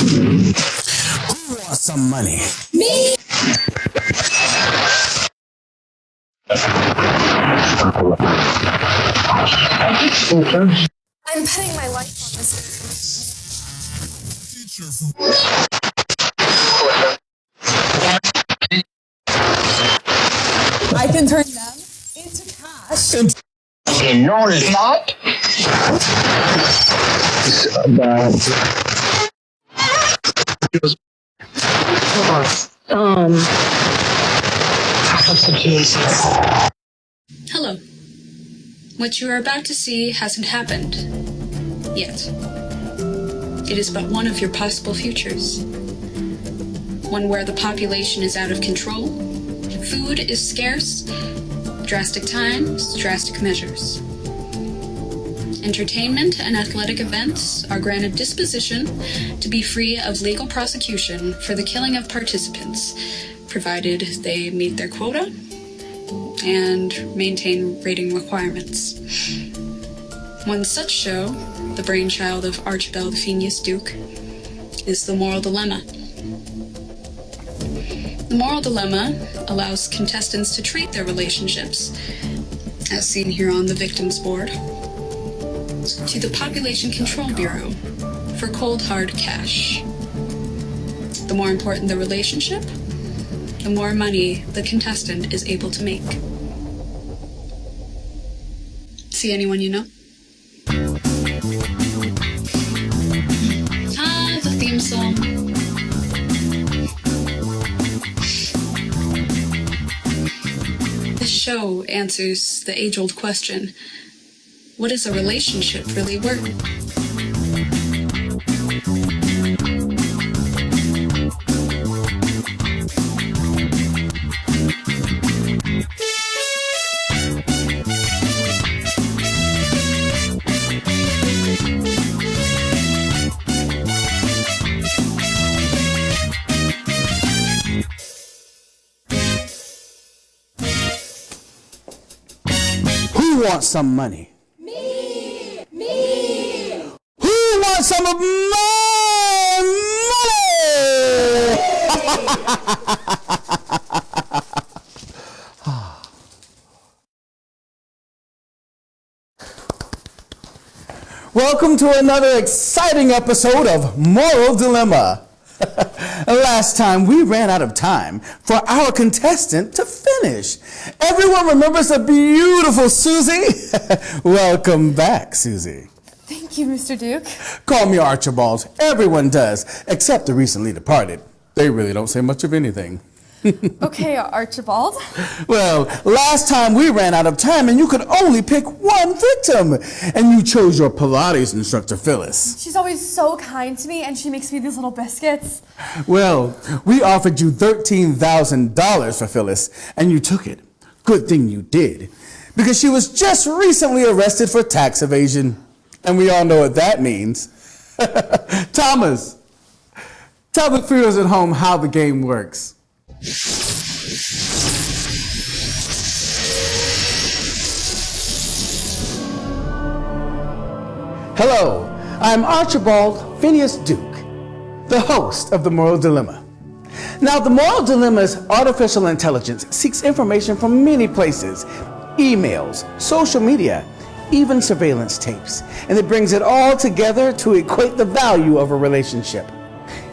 Who wants some money? Me! I'm betting my life on this. I can turn them into cash. No, it's not. Hello. What you are about to see hasn't happened yet. It is but one of your possible futures. One where the population is out of control, food is scarce, drastic times, drastic measures. Entertainment and athletic events are granted disposition to be free of legal prosecution for the killing of participants, provided they meet their quota and maintain rating requirements. One such show, the brainchild of Archibald Phineas Duke, is The Moral Dilemma. The Moral Dilemma allows contestants to treat their relationships, as seen here on the victims board, to the Population Control Bureau for cold hard cash. The more important the relationship, the more money the contestant is able to make. See anyone you know? The theme song. This show answers the age-old question, what is a relationship really worth? Who wants some money? Me! Me! Who wants some of my money? Welcome to another exciting episode of Moral Dilemma. Last time we ran out of time for our contestant to finish. Everyone remembers the beautiful Susie? Welcome back, Susie. Thank you, Mr. Duke. Call me Archibald. Everyone does, except the recently departed. They really don't say much of anything. Okay, Archibald. Well, last time we ran out of time and you could only pick one victim. And you chose your Pilates instructor, Phyllis. She's always so kind to me, and she makes me these little biscuits. Well, we offered you $13,000 for Phyllis, and you took it. Good thing you did, because she was just recently arrested for tax evasion. And we all know what that means. Thomas, tell the viewers at home how the game works. Hello, I'm Archibald Phineas Duke, the host of The Moral Dilemma. Now, The Moral Dilemma's artificial intelligence seeks information from many places, emails, social media, even surveillance tapes, and it brings it all together to equate the value of a relationship.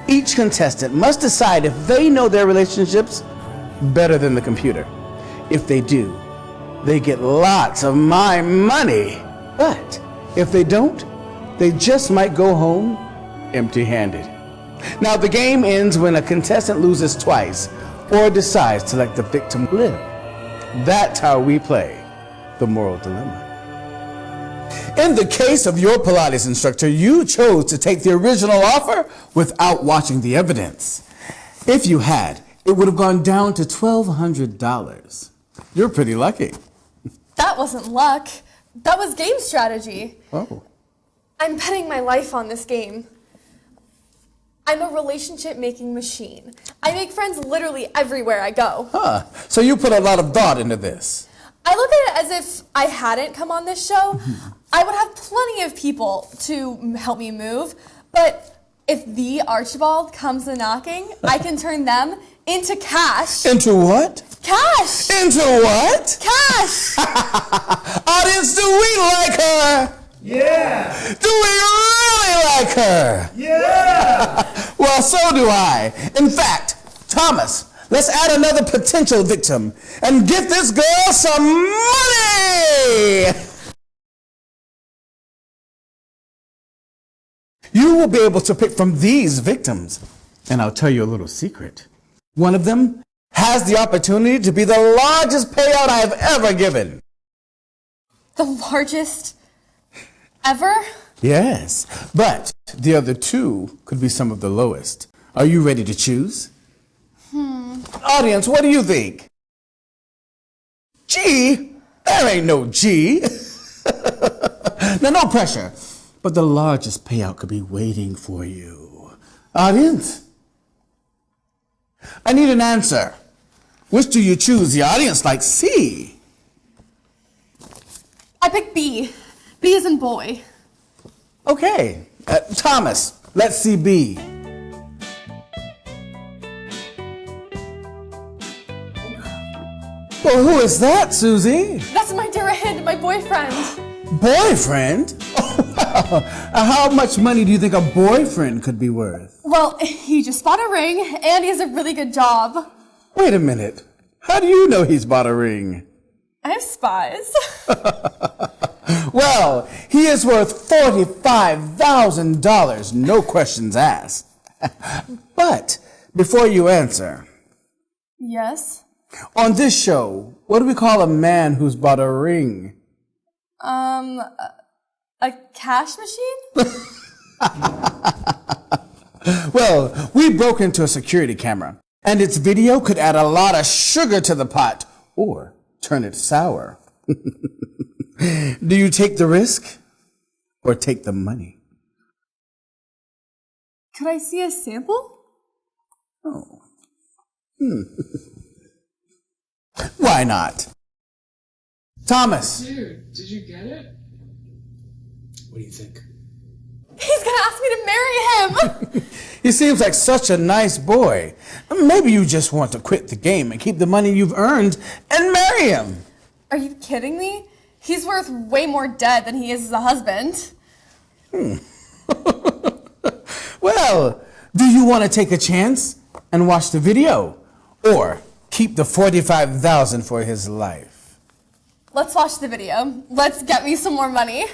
Each contestant must decide if they know their relationships better than the computer. If they do, they get lots of my money. But if they don't, they just might go home empty-handed. Now, the game ends when a contestant loses twice or decides to let the victim live. That's how we play The Moral Dilemma. In the case of your Pilates instructor, you chose to take the original offer without watching the evidence. If you had, it would have gone down to $1,200. You're pretty lucky. That wasn't luck. That was game strategy. Oh. I'm betting my life on this game. I'm a relationship-making machine. I make friends literally everywhere I go. Huh. So you put a lot of thought into this. I look at it as if I hadn't come on this show, I would have plenty of people to help me move, but If the Archibald comes a knocking, I can turn them into cash. Into what? Cash! Into what? Cash! Audience, do we like her? Yeah! Do we really like her? Yeah! Well, so do I. In fact, Thomas, let's add another potential victim and get this girl some money! You will be able to pick from these victims. And I'll tell you a little secret. One of them has the opportunity to be the largest payout I have ever given. The largest ever? Yes, but the other two could be some of the lowest. Are you ready to choose? Audience, what do you think? G? There ain't no G. Now, no pressure, but the largest payout could be waiting for you. Audience? I need an answer. Which do you choose? The audience likes C. I pick B. B as in boy. Okay, Thomas, let's see B. Well, who is that, Susie? That's my dear Ahid, my boyfriend. Boyfriend? How much money do you think a boyfriend could be worth? Well, he just bought a ring, and he has a really good job. Wait a minute. How do you know he's bought a ring? I have spies. Well, he is worth $45,000, no questions asked. But before you answer, Yes? on this show, what do we call a man who's bought a ring? A cash machine? Well, we broke into a security camera, and its video could add a lot of sugar to the pot, or turn it sour. Do you take the risk, or take the money? Could I see a sample? Why not? Thomas. Dude, did you get it? What do you think? He's gonna ask me to marry him! He seems like such a nice boy. Maybe you just want to quit the game and keep the money you've earned and marry him. Are you kidding me? He's worth way more dead than he is as a husband. Well, do you want to take a chance and watch the video? Or keep the $45,000 for his life? Let's watch the video. Let's get me some more money.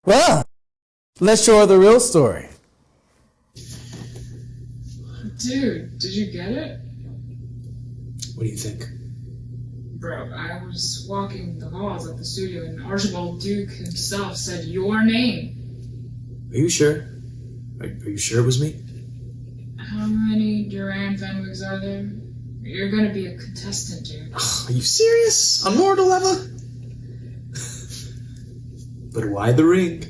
Well, let's show her the real story. Dude, did you get it? What do you think? Bro, I was walking the halls of the studio and Archibald Duke himself said your name. Are you sure? Are you sure it was me? How many Duran Fenwicks are there? You're gonna be a contestant, dude. Are you serious? On Mortal Dilemma? But why the ring?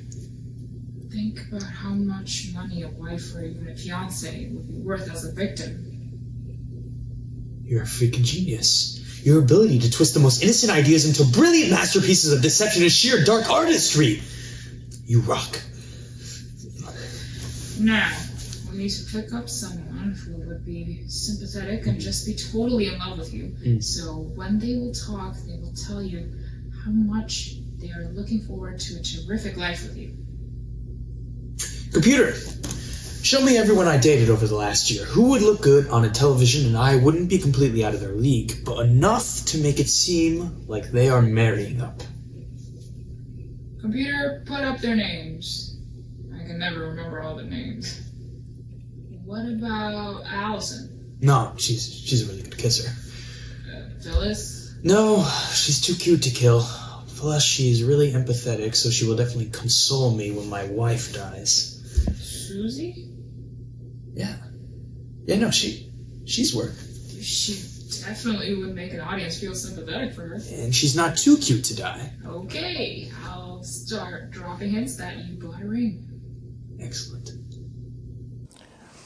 Think about how much money a wife or even a fiance would be worth as a victim. You're a freaking genius. Your ability to twist the most innocent ideas into brilliant masterpieces of deception is sheer dark artistry. You rock. Now, we need to pick up someone who would be sympathetic and just be totally in love with you. So when they will talk, they will tell you how much they are looking forward to a terrific life with you. Computer, show me everyone I dated over the last year. Who would look good on a television and I wouldn't be completely out of their league, but enough to make it seem like they are marrying up. Computer, put up their names. I can never remember all the names. What about Allison? No, she's a really good kisser. Phyllis? No, she's too cute to kill. Plus, she's really empathetic, so she will definitely console me when my wife dies. Susie? Yeah, no, she's worth. She definitely would make an audience feel sympathetic for her. And she's not too cute to die. Okay, I'll start dropping hints that you bought a ring. Excellent.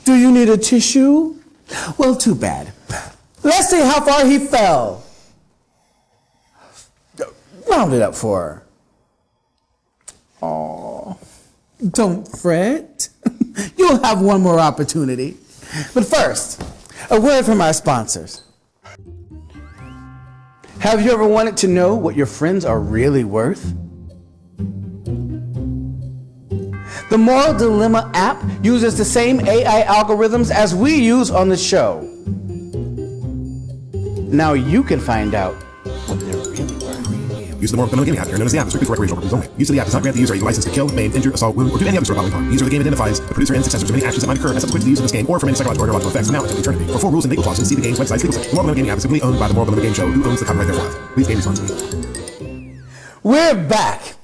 Do you need a tissue? Well, too bad. Let's see how far he fell. Round it up for her. Aw, don't fret. you'll have one more opportunity. But first, a word from our sponsors. Have you ever wanted to know what your friends are really worth? The Moral Dilemma app uses the same AI algorithms as we use on the show. Now you can find out what they're really worth. Use of the Moral Dilemma gaming app, here known as the app, is strictly for recreational purposes only. Use of the app does not grant the user a license to kill, maim, injure, assault, wound, or do any other sort of bodily harm. The user of the game identifies the producer and successors of any actions that might occur as subsequent to the use of this game, or from any psychological or neurological effects from now until eternity. For full rules and legal clauses, see the game's website's legal section. The Moral Dilemma gaming app is simply owned by the Moral Dilemma Game Show, who owns the copyright thereof. Please game responsibly. We're back,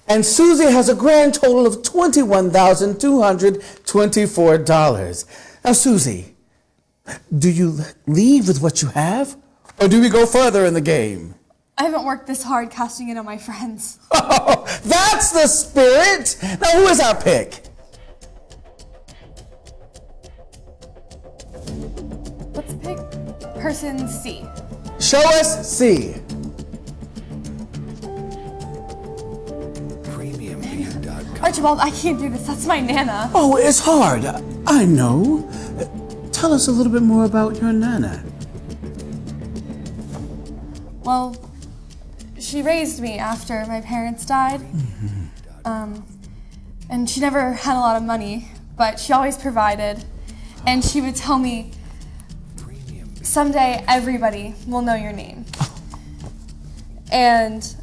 and Susie has a grand total of $21,224. Now, Susie, do you leave with what you have, or do we go further in the game? I haven't worked this hard casting in on my friends. Oh, that's the spirit! Now, who is our pick? Let's pick person C. Show us C. Archibald, I can't do this. That's my Nana. Oh, it's hard. I know. Tell us a little bit more about your Nana. Well, she raised me after my parents died. And she never had a lot of money, but she always provided. And she would tell me, someday everybody will know your name. And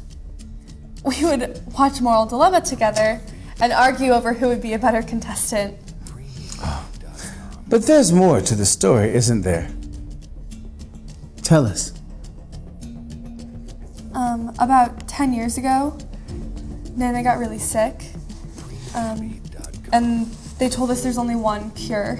we would watch Moral Dilemma together and argue over who would be a better contestant. But there's more to the story, isn't there? Tell us. About 10 years ago, Nana got really sick. And they told us there's only one cure.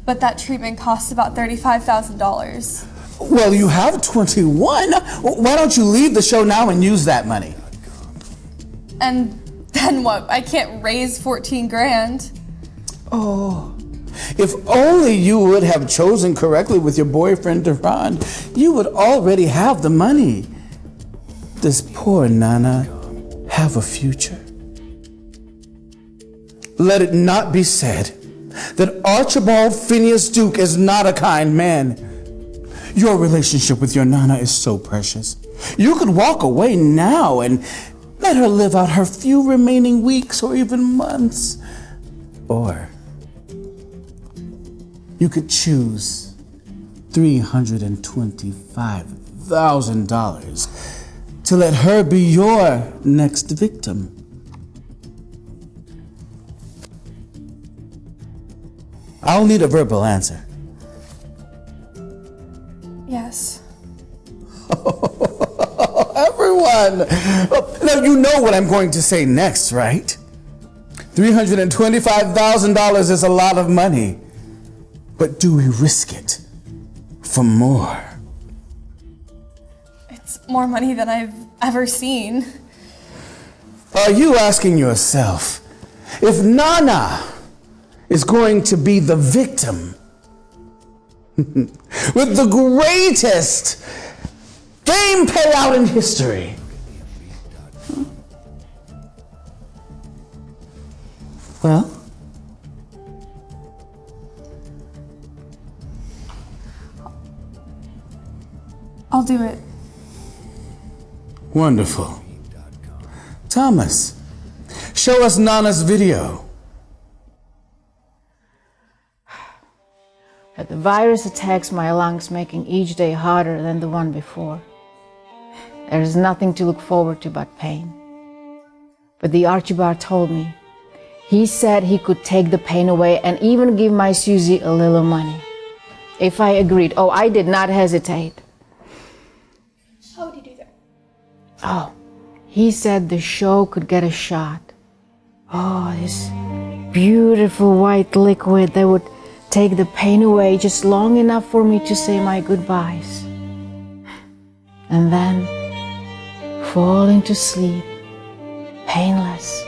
But that treatment costs about $35,000. Well, you have 21. Why don't you leave the show now and use that money? And then what? I can't raise 14 grand. Oh, if only you would have chosen correctly with your boyfriend, Duran, you would already have the money. Does poor Nana have a future? Let it not be said that Archibald Phineas Duke is not a kind man. Your relationship with your Nana is so precious. You could walk away now and let her live out her few remaining weeks or even months. Or you could choose $325,000 to let her be your next victim. I'll need a verbal answer. Yes. Everyone! Now you know what I'm going to say next, right? $325,000 is a lot of money. But do we risk it for more? It's more money than I've ever seen. Are you asking yourself if Nana is going to be the victim with the greatest game payout in history? Well, I'll do it. wonderful. Thomas, show us Nana's video. But the virus attacks my lungs, making each day harder than the one before. There is nothing to look forward to but pain. But the Archibald told me. He said he could take the pain away and even give my Susie a little money. If I agreed. Oh, I did not hesitate. How would you do that? Oh, he said the show could get a shot. Oh, this beautiful white liquid that would take the pain away just long enough for me to say my goodbyes. And then fall into sleep, painless,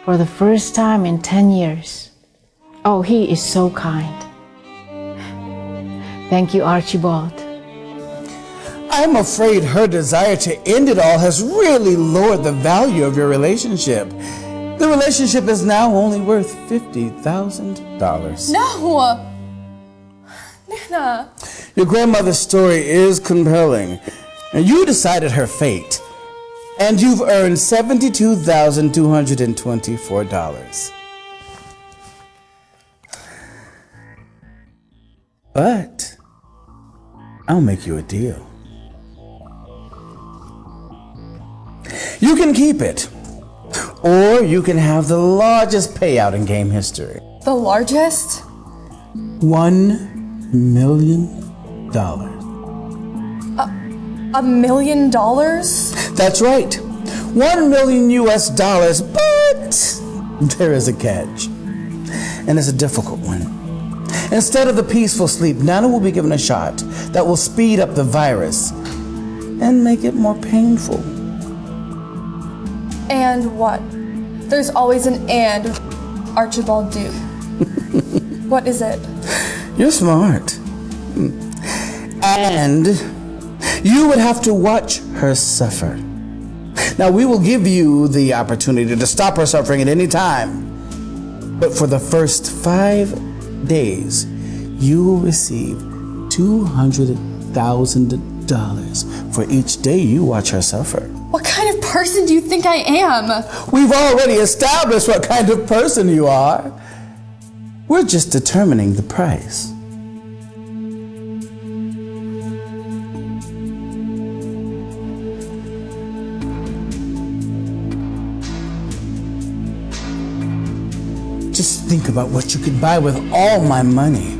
for the first time in 10 years. Oh, he is so kind. Thank you, Archibald. I'm afraid her desire to end it all has really lowered the value of your relationship. The relationship is now only worth $50,000. No! Nana. Your grandmother's story is compelling, and you decided her fate. And you've earned $72,224. But I'll make you a deal. You can keep it, or you can have the largest payout in game history. The largest? $1 million. $1 million? That's right. 1 million US dollars, but there is a catch. And it's a difficult one. Instead of the peaceful sleep, Nana will be given a shot that will speed up the virus and make it more painful. And what? There's always an and with Archibald Duke. What is it? You're smart. And you would have to watch her suffer. Now, we will give you the opportunity to stop her suffering at any time. But for the first 5 days, you will receive $200,000 for each day you watch her suffer. What kind of person do you think I am? We've already established what kind of person you are. We're just determining the price. Just think about what you could buy with all my money.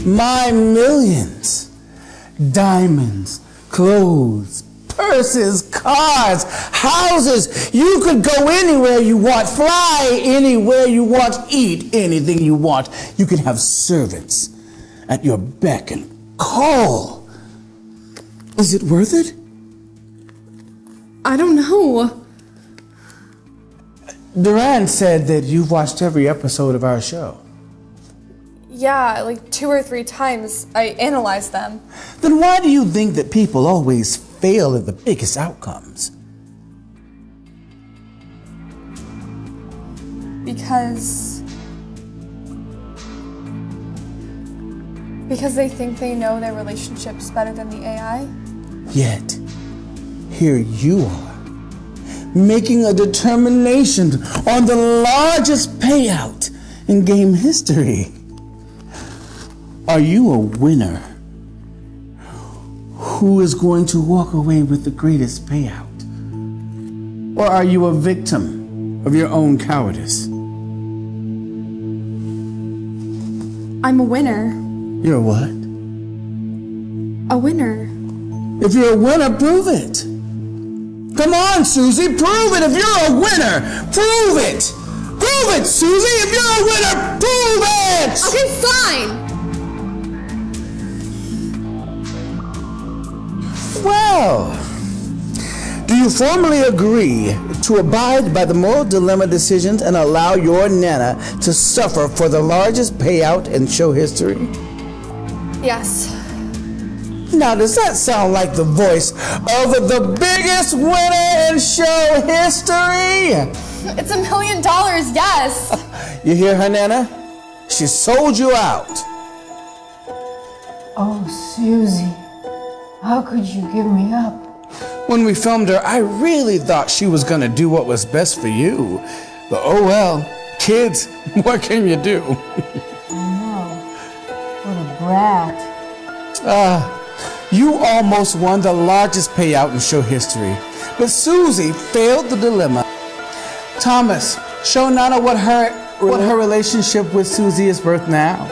My millions. Diamonds, clothes, purses, cars, houses. You could go anywhere you want, fly anywhere you want, eat anything you want. You can have servants at your beck and call. Is it worth it? I don't know. Duran said that you've watched every episode of our show. Yeah, like 2 or 3 times. I analyzed them. Then why do you think that people always fail at the biggest outcomes? Because they think they know their relationship's better than the AI? Yet, here you are, making a determination on the largest payout in game history. Are you a winner who is going to walk away with the greatest payout? Or are you a victim of your own cowardice? I'm a winner. You're what? A winner. If you're a winner, prove it. Come on, Susie, prove it. If you're a winner, prove it. Prove it, Susie. If you're a winner, prove it. Okay, fine. Well, do you formally agree to abide by the moral dilemma decisions and allow your Nana to suffer for the largest payout in show history? Yes. Now, does that sound like the voice of the biggest winner in show history? It's $1 million, yes. You hear her, Nana? She sold you out. Oh, Susie, how could you give me up? When we filmed her, I really thought she was gonna do what was best for you. But oh well, kids, what can you do? I know. What a brat. You almost won the largest payout in show history. But Susie failed the dilemma. Thomas, show Nana what her relationship with Susie is worth now.